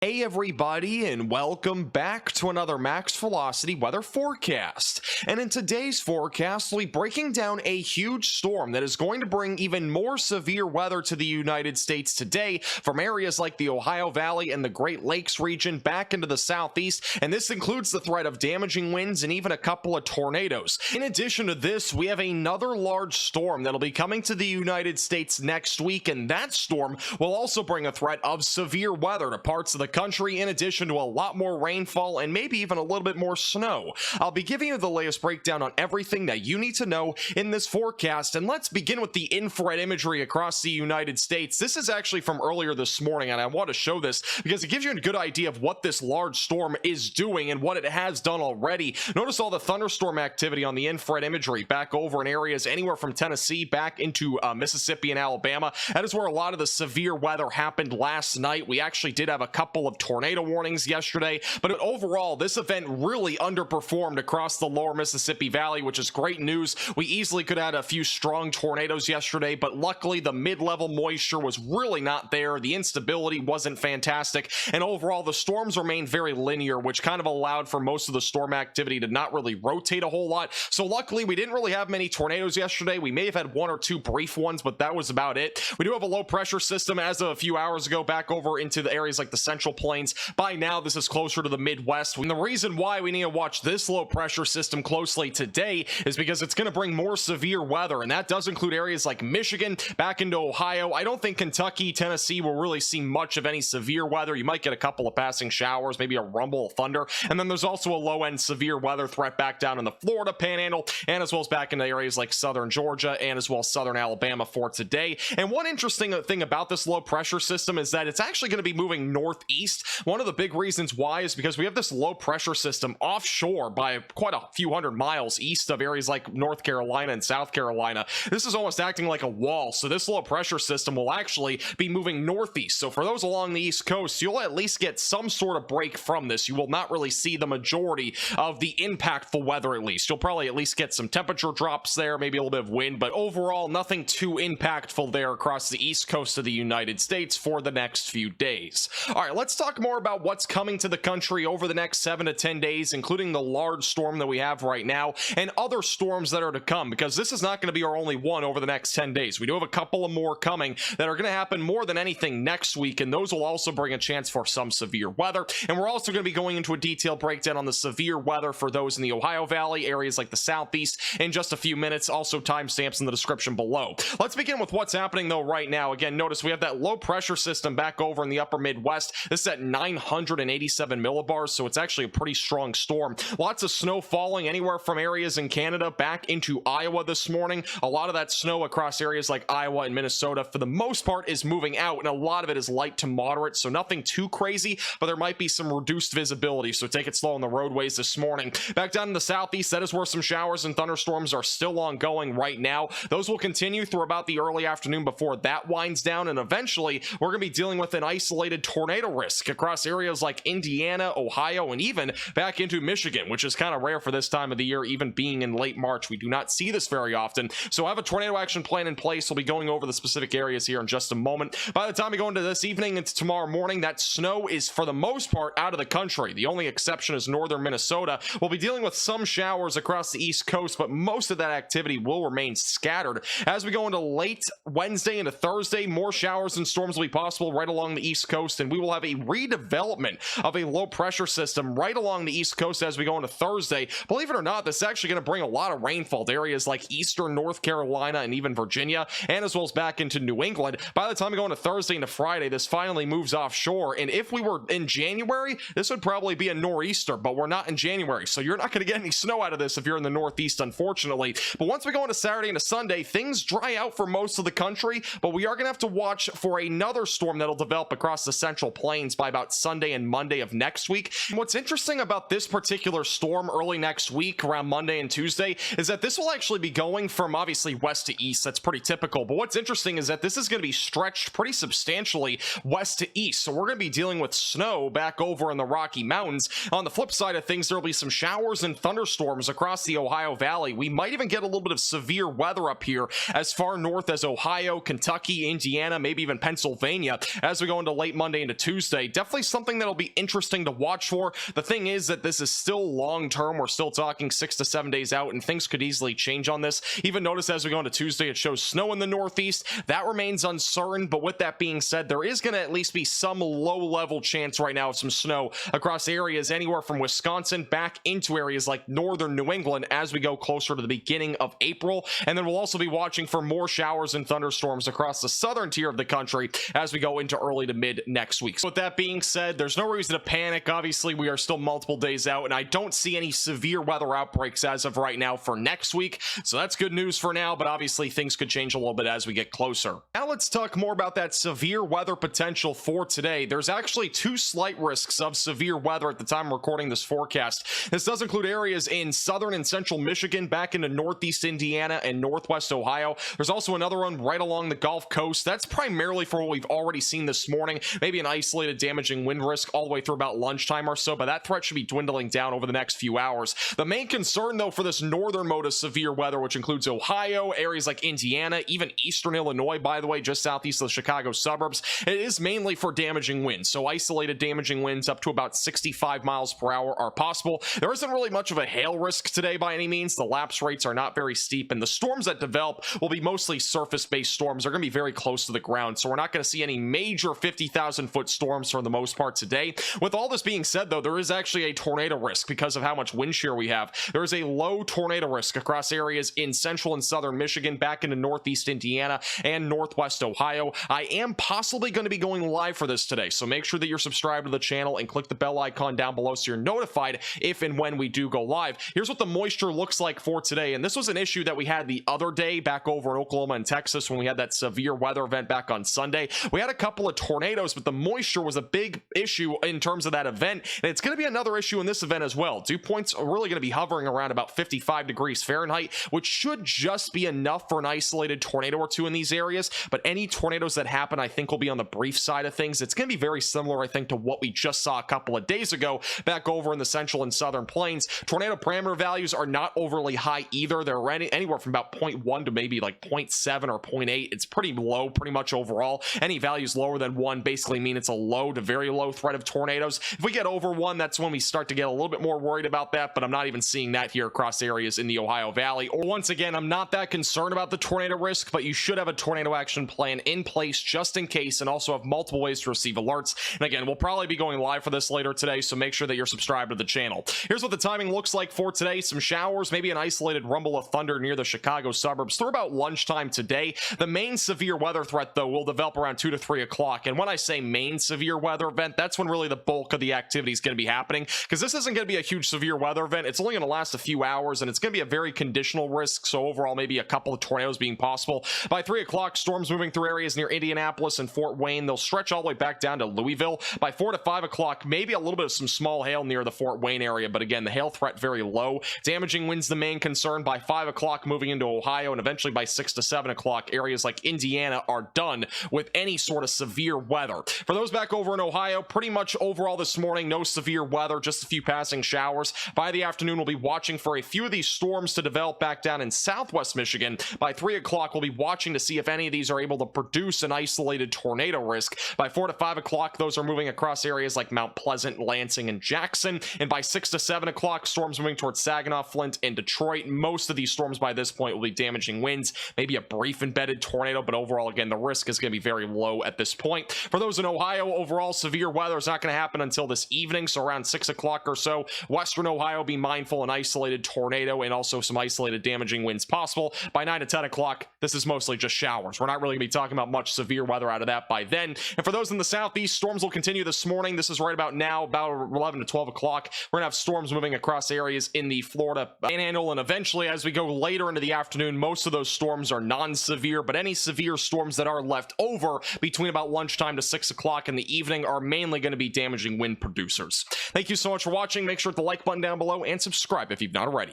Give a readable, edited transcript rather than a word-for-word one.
Hey everybody, and welcome back to another Max Velocity weather forecast. And in today's forecast, we'll be breaking down a huge storm that is going to bring even more severe weather to the United States today from areas like the Ohio Valley and the Great Lakes region back into the southeast, and this includes the threat of damaging winds and even a couple of tornadoes. In addition to this, we have another large storm that'll be coming to the United States next week, and that storm will also bring a threat of severe weather to parts of the country, in addition to a lot more rainfall and maybe even a little bit more snow. I'll be giving you the latest breakdown on everything that you need to know in this forecast, and let's begin with the infrared imagery across the United States. This is actually from earlier this morning, and I want to show this because it gives you a good idea of what this large storm is doing and what it has done already. Notice all the thunderstorm activity on the infrared imagery back over in areas anywhere from Tennessee back into Mississippi and Alabama. That is where a lot of the severe weather happened last night. We actually did have a couple of tornado warnings yesterday, but overall this event really underperformed across the lower Mississippi Valley, which is great news. We easily could have had a few strong tornadoes yesterday, but luckily the mid-level moisture was really not there. The instability wasn't fantastic, and overall the storms remained very linear, which kind of allowed for most of the storm activity to not really rotate a whole lot. So luckily we didn't really have many tornadoes yesterday. We may have had one or two brief ones, but that was about it. We do have a low pressure system as of a few hours ago back over into the areas like the Central Plains. By now this is closer to the Midwest, and the reason why we need to watch this low pressure system closely today is because it's going to bring more severe weather, and that does include areas like Michigan back into Ohio. I don't think Kentucky, Tennessee will really see much of any severe weather. You might get a couple of passing showers, maybe a rumble of thunder, and then there's also a low-end severe weather threat back down in the Florida Panhandle, and as well as back into areas like southern Georgia and as well as southern Alabama for today. And one interesting thing about this low pressure system is that it's actually going to be moving northeast. One of the big reasons why is because we have this low pressure system offshore by quite a few hundred miles east of areas like North Carolina and South Carolina. This is almost acting like a wall, so this low pressure system will actually be moving northeast. So for those along the East Coast, you'll at least get some sort of break from this. You will not really see the majority of the impactful weather. At least you'll probably at least get some temperature drops there, maybe a little bit of wind, but overall nothing too impactful there across the East Coast of the United States for the next few days. All right, let's talk more about what's coming to the country over the next 7 to 10 days, including the large storm that we have right now and other storms that are to come, because this is not going to be our only one over the next 10 days. We do have a couple of more coming that are going to happen more than anything next week, and those will also bring a chance for some severe weather. And we're also going to be going into a detailed breakdown on the severe weather for those in the Ohio Valley, areas like the southeast, in just a few minutes. Also timestamps in the description below. Let's begin with what's happening though right now. Again, notice we have that low pressure system back over in the upper Midwest. This is at 987 millibars, so it's actually a pretty strong storm. Lots of snow falling anywhere from areas in Canada back into Iowa this morning. A lot of that snow across areas like Iowa and Minnesota for the most part is moving out, and a lot of it is light to moderate, so nothing too crazy, but there might be some reduced visibility, so take it slow on the roadways this morning. Back down in the southeast, that is where some showers and thunderstorms are still ongoing right now. Those will continue through about the early afternoon before that winds down, and eventually we're going to be dealing with an isolated tornado risk across areas like Indiana, Ohio, and even back into Michigan, which is kind of rare for this time of the year. Even being in late March, we do not see this very often. So I have a tornado action plan in place. We'll be going over the specific areas here in just a moment. By the time we go into this evening into tomorrow morning, that snow is for the most part out of the country. The only exception is northern Minnesota. We'll be dealing with some showers across the East Coast, but most of that activity will remain scattered. As we go into late Wednesday into Thursday, more showers and storms will be possible right along the East Coast, and we will have a redevelopment of a low pressure system right along the East Coast as we go into Thursday. Believe it or not, this is actually going to bring a lot of rainfall to areas like eastern North Carolina and even Virginia, and as well as back into New England. By the time we go into Thursday into Friday, this finally moves offshore, and if we were in January, this would probably be a nor'easter, but we're not in January, so you're not going to get any snow out of this if you're in the Northeast, unfortunately. But once we go into Saturday into Sunday, things dry out for most of the country, but we are going to have to watch for another storm that'll develop across the Central Plains by about Sunday and Monday of next week. And what's interesting about this particular storm early next week, around Monday and Tuesday, is that this will actually be going from obviously west to east. That's pretty typical, but what's interesting is that this is going to be stretched pretty substantially west to east, so we're going to be dealing with snow back over in the Rocky Mountains. On the flip side of things, there will be some showers and thunderstorms across the Ohio Valley. We might even get a little bit of severe weather up here as far north as Ohio, Kentucky, Indiana, maybe even Pennsylvania as we go into late Monday into Tuesday. Tuesday. Definitely something that'll be interesting to watch for. The thing is that this is still long term. We're still talking 6 to 7 days out, and things could easily change on this. Even notice as we go into Tuesday, it shows snow in the northeast. That remains uncertain, but with that being said, there is going to at least be some low-level chance right now of some snow across areas anywhere from Wisconsin back into areas like northern New England as we go closer to the beginning of April. And then we'll also be watching for more showers and thunderstorms across the southern tier of the country as we go into early to mid next week. So with that being said, there's no reason to panic. Obviously, we are still multiple days out, and I don't see any severe weather outbreaks as of right now for next week. So that's good news for now, but obviously things could change a little bit as we get closer. Now let's talk more about that severe weather potential for today. There's actually two slight risks of severe weather at the time I'm recording this forecast. This does include areas in southern and central Michigan, back into northeast Indiana and northwest Ohio. There's also another one right along the Gulf Coast. That's primarily for what we've already seen this morning, maybe an isolated damaging wind risk all the way through about lunchtime or so, but that threat should be dwindling down over the next few hours. The main concern, though, for this northern mode of severe weather, which includes Ohio, areas like Indiana, even eastern Illinois, by the way, just southeast of the Chicago suburbs, it is mainly for damaging winds. So isolated damaging winds up to about 65 miles per hour are possible. There isn't really much of a hail risk today by any means. The lapse rates are not very steep, and the storms that develop will be mostly surface-based storms. They're going to be very close to the ground, so we're not going to see any major 50,000-foot storms for the most part today. With all this being said, though, there is actually a tornado risk because of how much wind shear we have. There is a low tornado risk across areas in central and southern Michigan, back into northeast Indiana and northwest Ohio. I am possibly going to be going live for this today, so make sure that you're subscribed to the channel and click the bell icon down below so you're notified if and when we do go live. Here's what the moisture looks like for today, and this was an issue that we had the other day back over in Oklahoma and Texas when we had that severe weather event back on Sunday. We had a couple of tornadoes, but the moisture was a big issue in terms of that event, and it's going to be another issue in this event as well. Dew points are really going to be hovering around about 55 degrees Fahrenheit, which should just be enough for an isolated tornado or two in these areas, but any tornadoes that happen, I think, will be on the brief side of things. It's going to be very similar, I think, to what we just saw a couple of days ago back over in the central and southern plains. Tornado parameter values are not overly high either. They're anywhere from about 0.1 to maybe like 0.7 or 0.8. It's pretty low pretty much overall. Any values lower than 1 basically mean it's a low to very low threat of tornadoes. If we get over 1, that's when we start to get a little bit more worried about that, but I'm not even seeing that here across areas in the Ohio Valley. Or once again, I'm not that concerned about the tornado risk, but you should have a tornado action plan in place just in case, and also have multiple ways to receive alerts. And again, we'll probably be going live for this later today, so make sure that you're subscribed to the channel. Here's what the timing looks like for today. Some showers, maybe an isolated rumble of thunder near the Chicago suburbs through about lunchtime today. The main severe weather threat, though, will develop around 2 to 3 o'clock. And when I say main severe weather event, that's when really the bulk of the activity is going to be happening, because this isn't going to be a huge severe weather event. It's only going to last a few hours, and it's going to be a very conditional risk, so overall maybe a couple of tornadoes being possible. By 3 o'clock, storms moving through areas near Indianapolis and Fort Wayne. They'll stretch all the way back down to Louisville. By 4 to 5 o'clock, maybe a little bit of some small hail near the Fort Wayne area, but again, the hail threat very low. Damaging winds the main concern. By 5 o'clock, moving into Ohio, and eventually by 6 to 7 o'clock, areas like Indiana are done with any sort of severe weather. For those back over in Ohio, pretty much overall this morning, no severe weather, just a few passing showers. By the afternoon, we'll be watching for a few of these storms to develop back down in southwest Michigan. By 3 o'clock, we'll be watching to see if any of these are able to produce an isolated tornado risk. By 4 to 5 o'clock, those are moving across areas like Mount Pleasant, Lansing, and Jackson. And by 6 to 7 o'clock, storms moving towards Saginaw, Flint, and Detroit. Most of these storms by this point will be damaging winds, maybe a brief embedded tornado, but overall, again, the risk is going to be very low at this point. For those in Ohio, overall, severe weather is not going to happen until this evening, so around 6 o'clock or so. Western Ohio, be mindful, an isolated tornado and also some isolated damaging winds possible. By 9 to 10 o'clock, this is mostly just showers. We're not really going to be talking about much severe weather out of that by then. And for those in the southeast, storms will continue this morning. This is right about now, about 11 to 12 o'clock. We're going to have storms moving across areas in the Florida Panhandle, and eventually, as we go later into the afternoon, most of those storms are non-severe, but any severe storms that are left over between about lunchtime to 6 o'clock in the evening are mainly going to be damaging wind producers. Thank you so much for watching. Make sure to hit the like button down below and subscribe if you've not already.